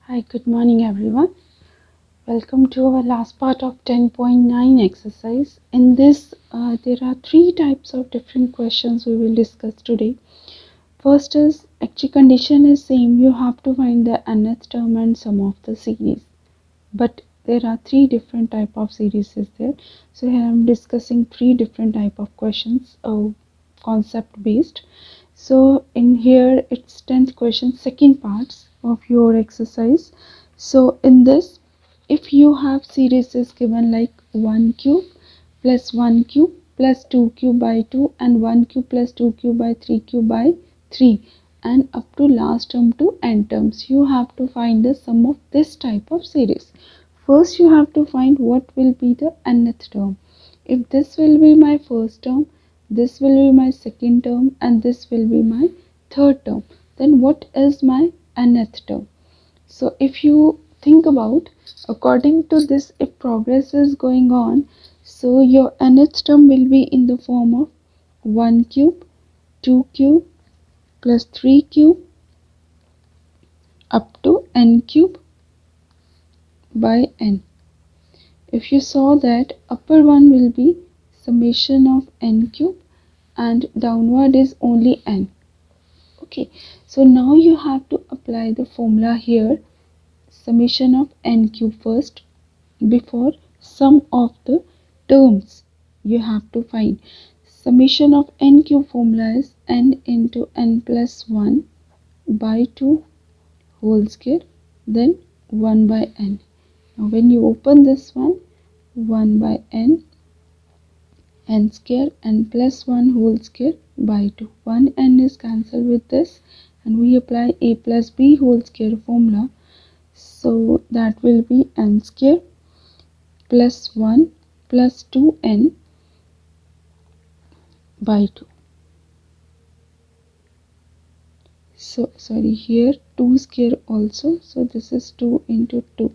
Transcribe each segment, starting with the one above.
Hi, good morning everyone. Welcome to our last part of 10.9 exercise. In this, there are three types of different questions we will discuss today. First is, actually condition is same, you have to find the nth term and sum of the series. But there are three different type of series is there. So here I am discussing three different type of questions, concept based. So in here it's 10th question, second parts of your exercise. So in this, if you have series is given like 1 cube plus 1 cube plus 2 cube by 2 and 1 cube plus 2 cube by 3 cube by 3 and up to last term to n terms, you have to find the sum of this type of series. First you have to find what will be the nth term. If this will be my first term, this will be my second term and this will be my third term, then what is my nth term? So if you think about, according to this, if progress is going on, so your nth term will be in the form of 1 cube, 2 cube plus 3 cube up to n cube by n. If you saw that upper one will be summation of n cube and downward is only n. Okay, so now you have to apply the formula here, summation of n cube first before sum of the terms you have to find. Summation of n cube formula is n into n plus 1 by 2 whole square, then 1 by n. Now when you open this one, 1 by n, n square and plus 1 whole square by 2. 1 n is cancelled with this and we apply a plus b whole square formula. So that will be n square plus 1 plus 2n by 2. So sorry, here 2 square also, so this is 2 into 2,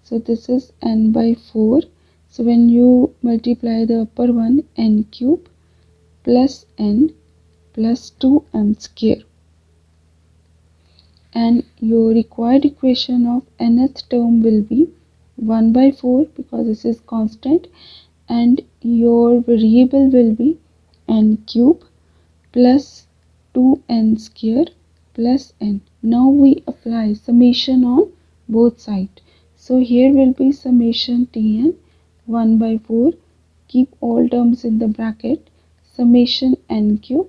so this is n by 4. So when you multiply the upper one, n cube plus n plus 2n square, and your required equation of nth term will be 1 by 4 because this is constant, and your variable will be n cube plus 2n square plus n. Now we apply summation on both sides. So here will be summation Tn 1 by 4, keep all terms in the bracket, summation n cube,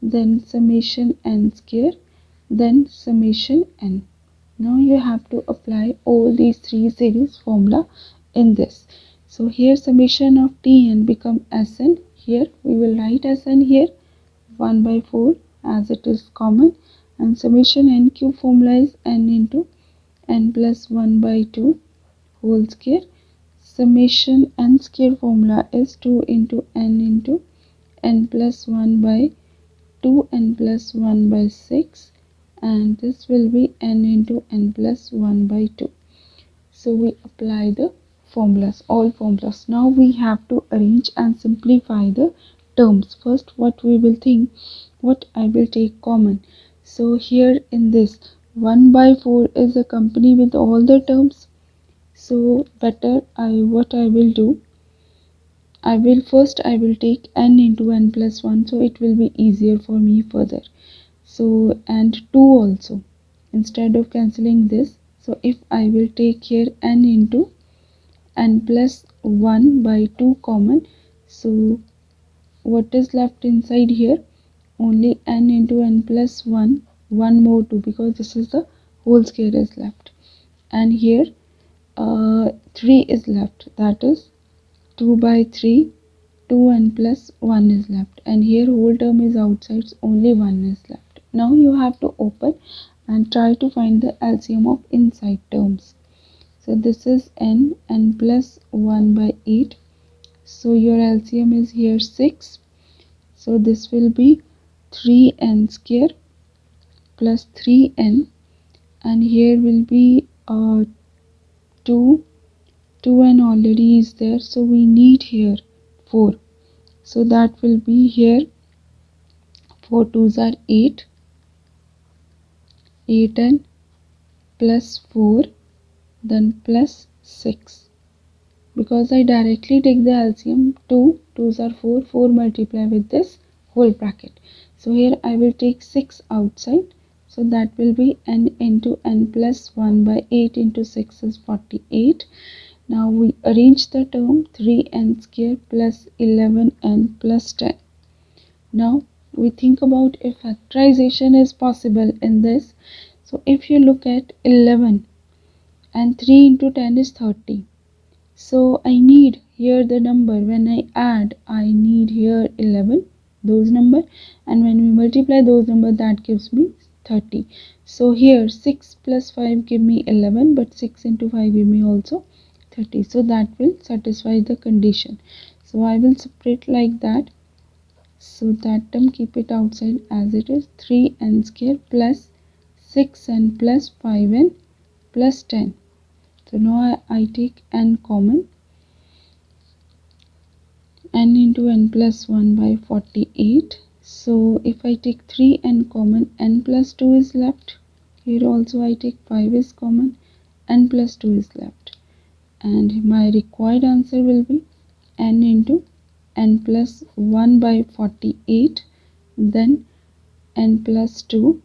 then summation n square, then summation n. Now you have to apply all these three series formula in this. So here summation of Tn become Sn. Here we will write Sn here 1 by 4 as it is common, and summation n cube formula is n into n plus 1 by 2 whole square. Summation n square formula is 2 into n plus 1 by 2 n plus 1 by 6, and this will be n into n plus 1 by 2. So we apply the formulas, all formulas. Now we have to arrange and simplify the terms. First what we will think, what I will take common. So here in this 1 by 4 is accompanied with all the terms. So better what I will do, I will take n into n plus 1, so it will be easier for me further. So and 2 also, instead of cancelling this, so if I will take here n into n plus 1 by 2 common, so what is left inside here, only n into n plus 1, 1 more 2 because this is the whole square is left, and here 3 is left, that is 2 by 3, 2n plus 1 is left, and here whole term is outside, so only 1 is left. Now you have to open and try to find the LCM of inside terms. So this is n plus 1 by 8, so your LCM is here 6, so this will be 3n square plus 3n, and here will be 2n already is there, so we need here 4, so that will be here 4 2s are 8, 8n plus 4, then plus 6. Because I directly take the LCM, 2 2s are 4, 4 multiply with this whole bracket. So here I will take 6 outside. So that will be n into n plus 1 by 8 into 6 is 48. Now we arrange the term 3n square plus 11n plus 10. Now we think about if factorization is possible in this. So if you look at 11 and 3 into 10 is 30. So I need here the number, when I add I need here 11, those number, and when we multiply those number that gives me 30. So here 6 plus 5 give me 11, but 6 into 5 give me also 30. So that will satisfy the condition. So I will separate like that. So that term keep it outside as it is, 3n square plus 6n plus 5n plus 10. So now I take n common, n into n plus 1 by 48. So if I take 3n common, n plus 2 is left. Here also I take 5 is common, n plus 2 is left. And my required answer will be n into n plus 1 by 48, then n plus 2,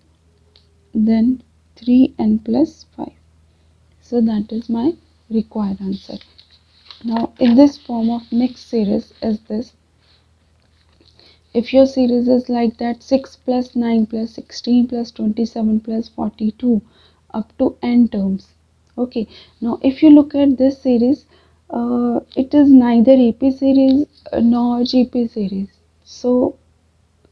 then 3n plus 5. So that is my required answer. Now in this form of mixed series is this. If your series is like that, 6 plus 9 plus 16 plus 27 plus 42 up to n terms. Okay, now if you look at this series, it is neither AP series nor GP series. So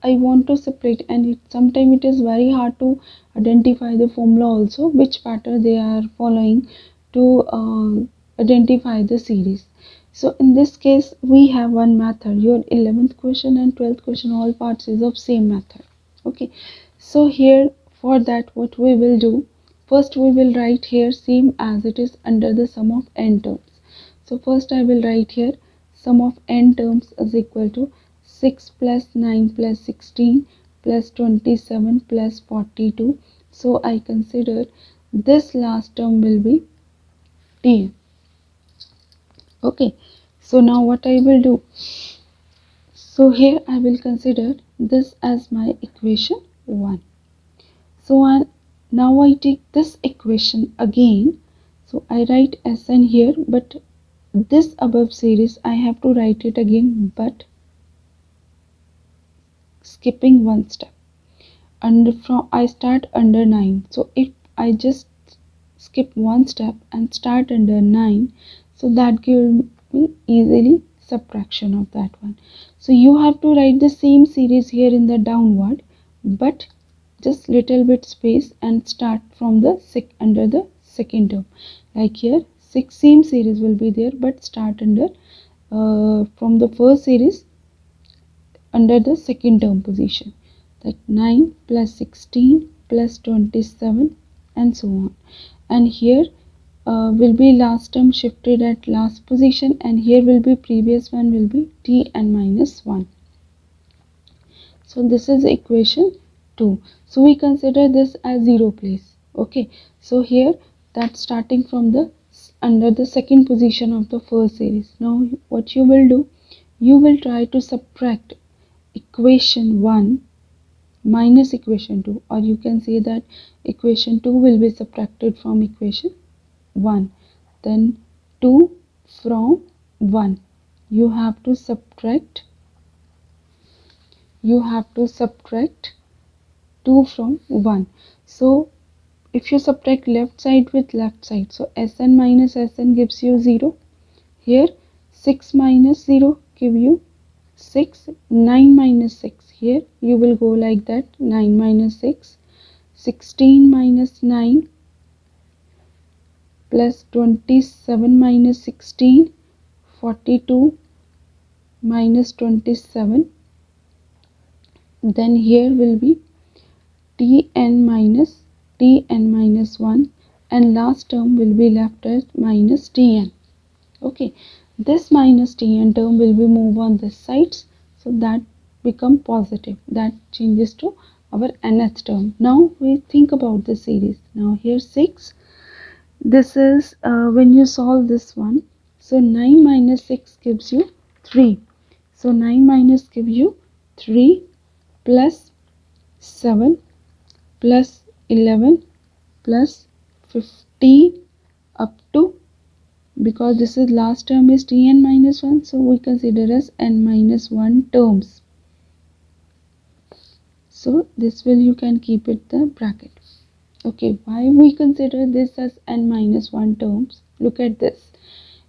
I want to separate, and sometimes it is very hard to identify the formula also, which pattern they are following to identify the series. So in this case we have one method. Your 11th question and 12th question all parts is of same method. Okay, so here for that what we will do, first we will write here same as it is under the sum of n terms. So first I will write here sum of n terms is equal to 6 plus 9 plus 16 plus 27 plus 42. So I consider this last term will be t. Okay, so now what I will do, so here I will consider this as my equation 1. So now I take this equation again. So I write Sn here, but this above series I have to write it again, but skipping one step. And from I start under 9. So if I just skip one step and start under 9, so that gives me easily subtraction of that one. So you have to write the same series here in the downward, but just little bit space and start from the under the second term. Like here same series will be there, but start under from the first series under the second term position, like 9 plus 16 plus 27 and so on. And here will be last term shifted at last position, and here will be previous one will be t n minus 1. So this is equation 2. So we consider this as 0 place. Okay, so here that starting from the under the second position of the first series. Now what you will do, you will try to subtract equation 1 minus equation 2, or you can say that equation 2 will be subtracted from equation 1, then 2 from 1. You have to subtract 2 from 1. So if you subtract left side with left side, so Sn minus Sn gives you 0. Here 6 minus 0 give you 6, 9 minus 6. Here you will go like that, 9 minus 6, 16 minus 9 plus 27 minus 16, 42 minus 27. Then here will be tn minus 1, and last term will be left as minus tn. Okay, this minus tn term will be move on this sides, so that become positive, that changes to our nth term. Now we think about the series. Now here 6 this is when you solve this one. So 9 minus 6 gives you 3. So 9 minus gives you 3 plus 7 plus 11 plus 15 up to, because this is last term is Tn minus 1, so we consider as n minus 1 terms. So this will, you can keep it the bracket. Okay, why we consider this as n minus 1 terms? Look at this.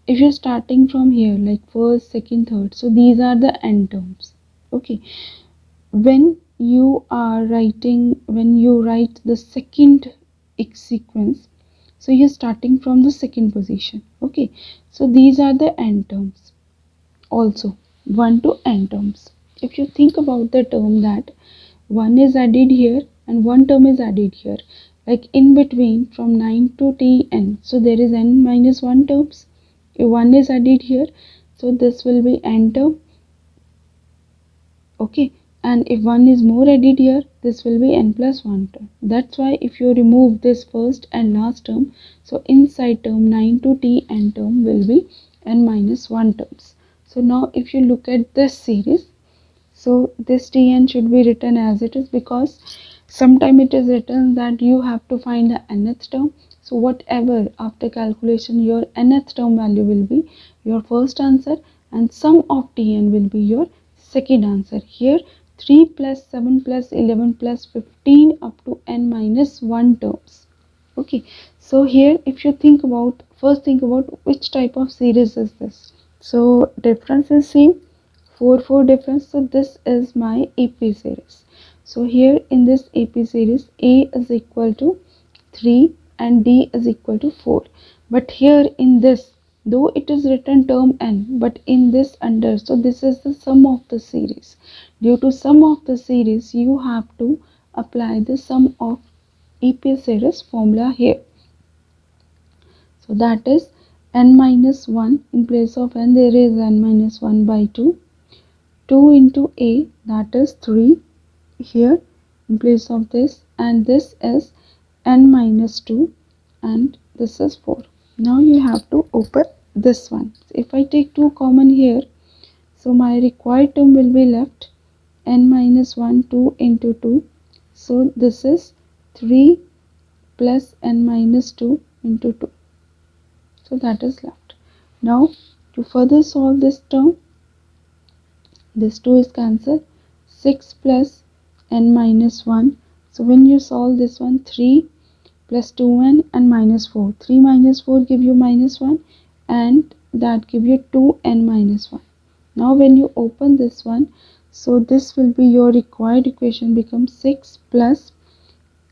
If you're starting from here, like first, second, third, so these are the n terms. Okay, when you are writing, when you write the second sequence, so you're starting from the second position. Okay, so these are the n terms, also 1 to n terms. If you think about the term that 1 is added here and 1 term is added here, like in between from 9 to Tn, so there is n minus 1 terms. If 1 is added here, so this will be n term. Okay, and if 1 is more added here, this will be n plus 1 term. That's why if you remove this first and last term, so inside term 9 to Tn term will be n minus 1 terms. So now if you look at this series, so this Tn should be written as it is, because sometime it is written that you have to find the nth term. So whatever after calculation your nth term value will be your first answer, and sum of Tn will be your second answer. Here 3 plus 7 plus 11 plus 15 up to n minus 1 terms. Okay, so here if you think about, first think about which type of series is this. So difference is same, 4 difference. So this is my AP series. So here in this AP series, A is equal to 3 and D is equal to 4. But here in this, though it is written term n, but in this under, so this is the sum of the series. Due to sum of the series, you have to apply the sum of AP series formula here. So that is n minus 1, in place of n there is n minus 1 by 2. 2 into A, that is 3 here in place of this, and this is n minus 2 and this is 4. Now you have to open this one. If I take 2 common here, so my required term will be left n minus 1, 2 into 2. So this is 3 plus n minus 2 into 2. So that is left. Now to further solve this term, this 2 is cancelled. 6 plus n minus 1. So when you solve this one, 3 plus 2n and minus 4. 3 minus 4 give you minus 1 and that give you 2n minus 1. Now when you open this one, so this will be your required equation, becomes 6 plus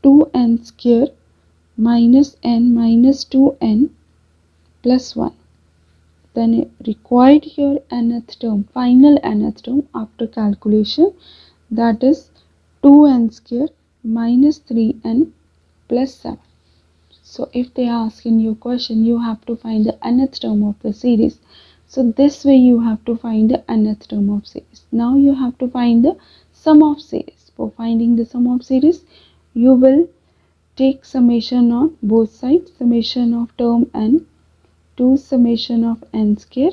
2n square minus n minus 2n plus 1. Then required here nth term, final nth term after calculation, that is 2n square minus 3n plus 7. So if they ask in your question, you have to find the nth term of the series. So this way you have to find the nth term of series. Now you have to find the sum of series. For finding the sum of series, you will take summation on both sides, summation of term n, 2 summation of n square,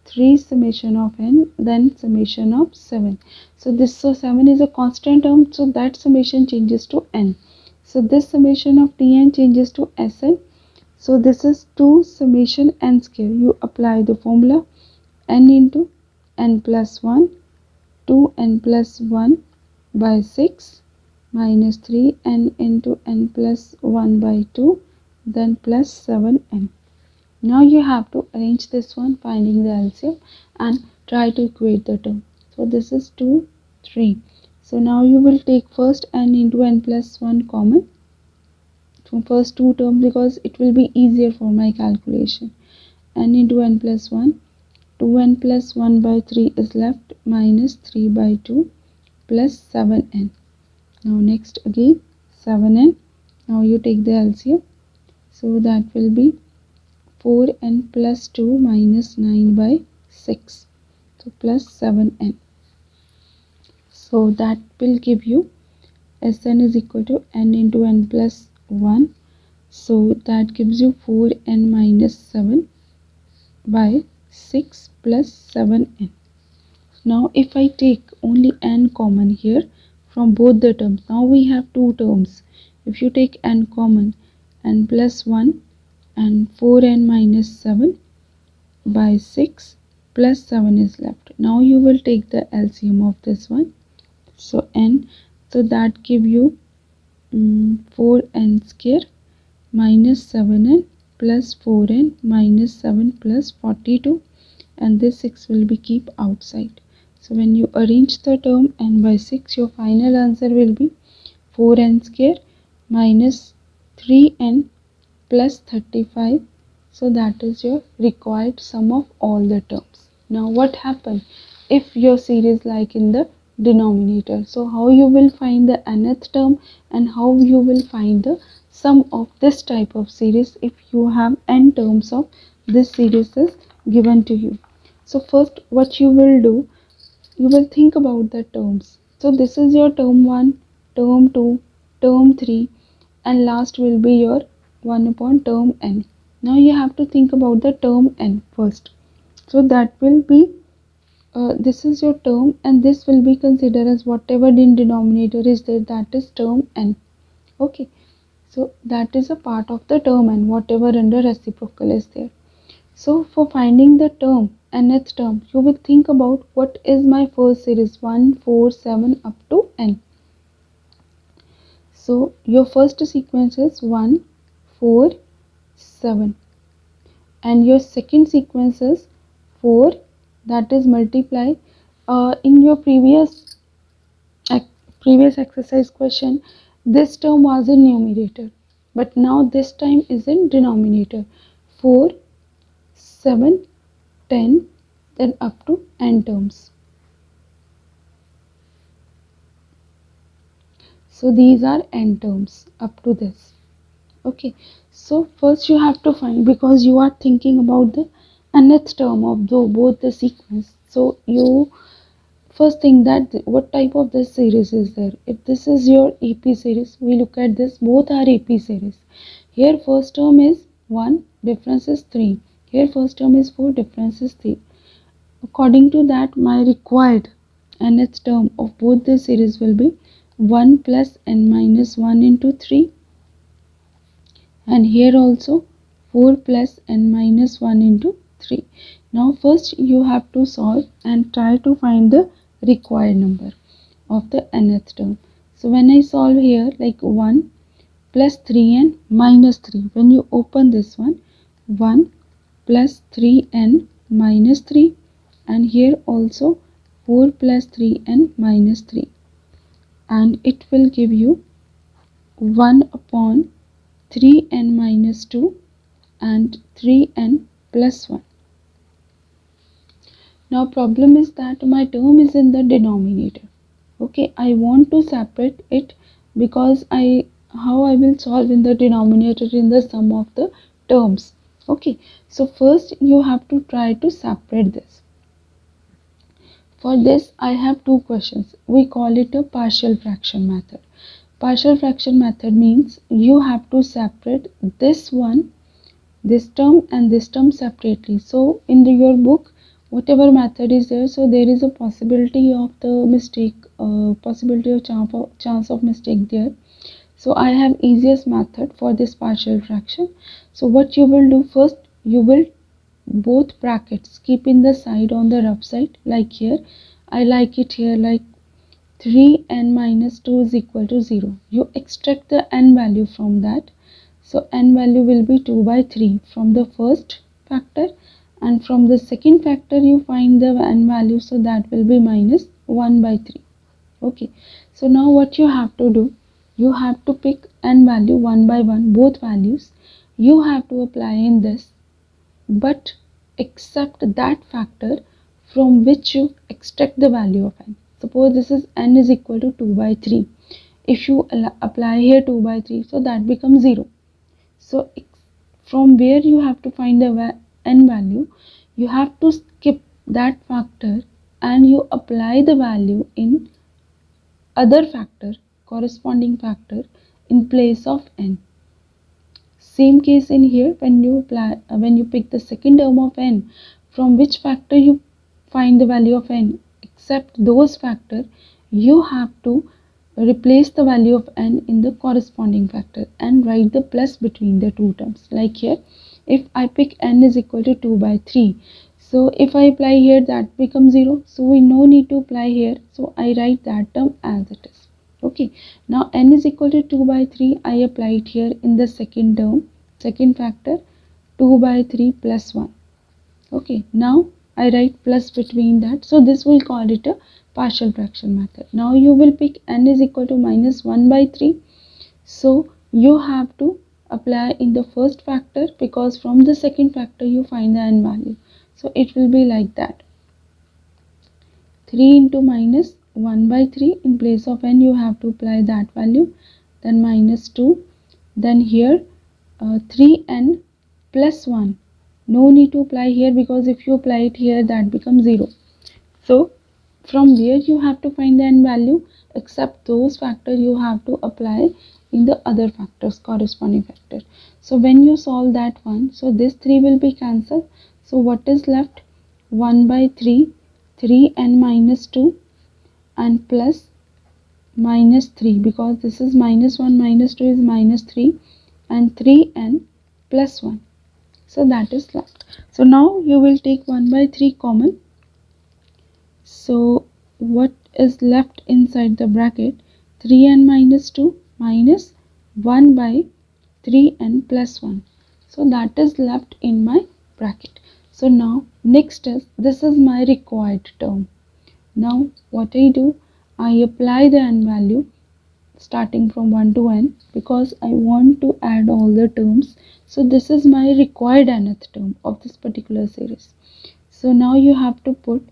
3 summation of n, then summation of 7. So this, so 7 is a constant term, so that summation changes to n. So this summation of Tn changes to Sn. So this is 2 summation n square. You apply the formula n into n plus 1, 2n plus 1 by 6 minus 3n into n plus 1 by 2, then plus 7n. Now you have to arrange this one, finding the LCM, and try to equate the term. So this is 2, 3. So now you will take first n into n plus 1 common from first 2 terms, because it will be easier for my calculation. N into n plus 1, 2n plus 1 by 3 is left, minus 3 by 2 plus 7n. Now next again 7n. Now you take the LCM. So that will be 4n plus 2 minus 9 by 6. So plus 7n. So that will give you Sn is equal to n into n plus 1 So that gives you 4n minus 7 by 6 plus 7n. Now if I take only n common here from both the terms, now we have two terms. If you take n common, n plus 1 and 4n minus 7 by 6 plus 7 is left. Now you will take the LCM of this one. So n, so that give you 4n square minus 7n plus 4n minus 7 plus 42, and this 6 will be keep outside. So when you arrange the term n by 6, your final answer will be 4n square minus 3n plus 35. So that is your required sum of all the terms. Now what happens if your series like in the denominator? So how you will find the nth term and how you will find the sum of this type of series if you have n terms of this series is given to you. So first what you will do, you will think about the terms. So this is your term 1, term 2, term 3, and last will be your 1 upon term n. Now you have to think about the term n first. So that will be, this is your term and this will be considered as whatever in denominator is there, that is term n. Okay, so that is a part of the term n, whatever under reciprocal is there. So for finding the term, nth term, you will think about what is my first series 1, 4, 7 up to n. So your first sequence is 1, 4, 7, and your second sequence is 4, that is multiply. In your previous exercise question, this term was in numerator, but now this time is in denominator. 4, 7, 10, then up to n terms. So these are n terms up to this. Okay, so first you have to find, because you are thinking about the nth term of both the sequence. So you first think that what type of this series is there. If this is your AP series, we look at this, both are AP series. Here first term is 1, difference is 3. Here first term is 4, difference is 3. According to that, my required nth term of both the series will be 1 plus n minus 1 into 3, and here also 4 plus n minus 1 into 3. Now first you have to solve and try to find the required number of the nth term. So when I solve here, like 1 plus 3n minus 3, when you open this one, 1 plus 3n minus 3, and here also 4 plus 3n minus 3, and it will give you 1 upon 3n minus 2 and 3n plus 1. Now problem is that my term is in the denominator. Okay, I want to separate it, because how I will solve in the denominator in the sum of the terms. Okay, so first you have to try to separate this. For this I have two questions. We call it a partial fraction method. Partial fraction method means you have to separate this one, this term and this term separately. So in your book, whatever method is there, so there is a possibility of the mistake, possibility of chance of mistake there. So I have easiest method for this partial fraction. So what you will do, first you will both brackets keep in the side on the rough side, like here I like it here, like 3n minus 2 is equal to 0. You extract the n value from that. So n value will be 2 by 3 from the first factor, and from the second factor you find the n value, so that will be minus 1 by 3. Okay, so now what you have to do, you have to pick n value one by one, both values you have to apply in this, but except that factor from which you extract the value of n. Suppose this is n is equal to 2 by 3. If you apply here 2 by 3, so that becomes 0. So from where you have to find the n value, you have to skip that factor and you apply the value in other factor, corresponding factor in place of n. Same case in here, when you pick the second term of n, from which factor you find the value of n, except those factor, you have to replace the value of n in the corresponding factor and write the plus between the two terms. Like here, if I pick n is equal to 2 by 3, so if I apply here, that becomes 0, so we no need to apply here, so I write that term as it is. Okay, now n is equal to 2 by 3, I apply it here in the second term, second factor, 2 by 3 plus 1. Okay, now I write plus between that, so this will call it a partial fraction method. Now you will pick n is equal to minus 1 by 3, so you have to apply in the first factor, because from the second factor you find the n value, so it will be like that, 3 into minus 1 by 3, in place of n you have to apply that value, then minus 2, then here 3n plus 1, no need to apply here, because if you apply it here, that becomes 0. So from where you have to find the n value, except those factors you have to apply in the other factors, corresponding factor. So when you solve that one, so this 3 will be cancelled, so what is left, 1 by 3, 3n minus 2 and plus minus 3, because this is minus 1 minus 2 is minus 3, and 3n plus 1, so that is left. So now you will take 1 by 3 common, so what is left inside the bracket, 3n minus 2 minus 1 by 3n plus 1, so that is left in my bracket. So now next is, this is my required term. Now what I do, I apply the n value starting from 1 to n, because I want to add all the terms, so this is my required nth term of this particular series. So now you have to put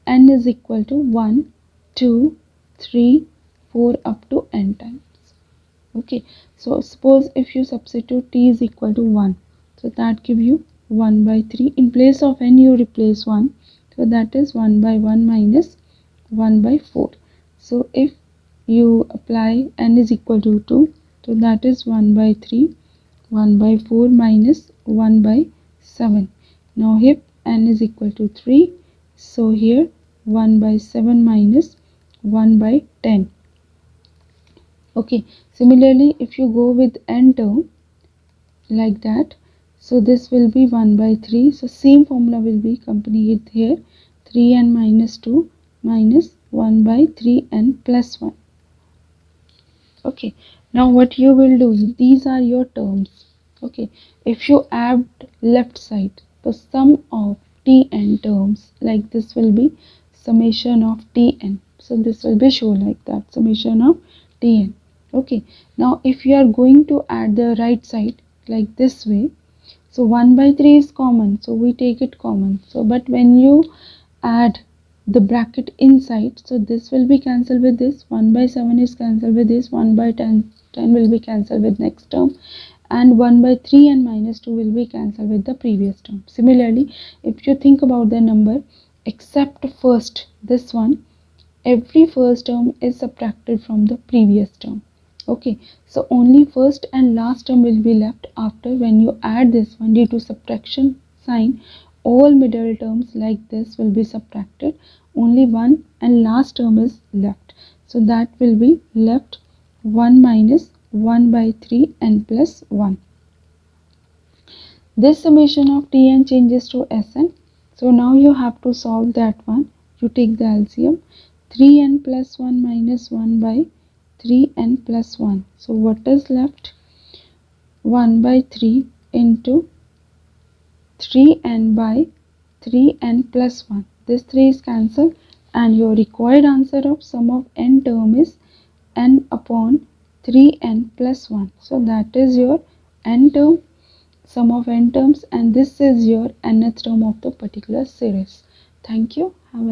n is equal to 1, 2, 3, 4 up to n times. Okay, so suppose if you substitute t is equal to 1, so that give you 1 by 3, in place of n you replace 1, so that is 1 by 1 minus 1 by 4. So if you apply n is equal to 2, so that is 1 by 3, 1 by 4 minus 1 by 7. Now if n is equal to 3, so here 1 by 7 minus 1 by 10. Okay, similarly if you go with n term like that, so this will be 1 by 3, so same formula will be accompanied here, 3n minus 2 minus 1 by 3n plus 1. Okay, now what you will do, these are your terms. Okay, if you add left side, the sum of tn terms, like this will be summation of tn, so this will be shown like that, summation of tn. Okay, now if you are going to add the right side like this way, so 1 by 3 is common, so we take it common. So but when you add the bracket inside, so this will be cancelled with this, 1 by 7 is cancelled with this, 1 by 10 will be cancelled with next term, and 1 by 3 and minus 2 will be cancelled with the previous term. Similarly, if you think about the number, except first, this one, every first term is subtracted from the previous term. Okay, so only first and last term will be left after when you add this one, due to subtraction sign, all middle terms like this will be subtracted, only one and last term is left, so that will be left 1 minus 1 by 3 n plus 1. This summation of tn changes to Sn, so now you have to solve that one. You take the LCM, 3n plus 1 minus 1 by 3n plus 1, so what is left, 1 by 3 into 3n by 3n plus 1, this 3 is cancelled, and your required answer of sum of n term is n upon 3n plus 1, so that is your n term, sum of n terms, and this is your nth term of the particular series. Thank you. Have a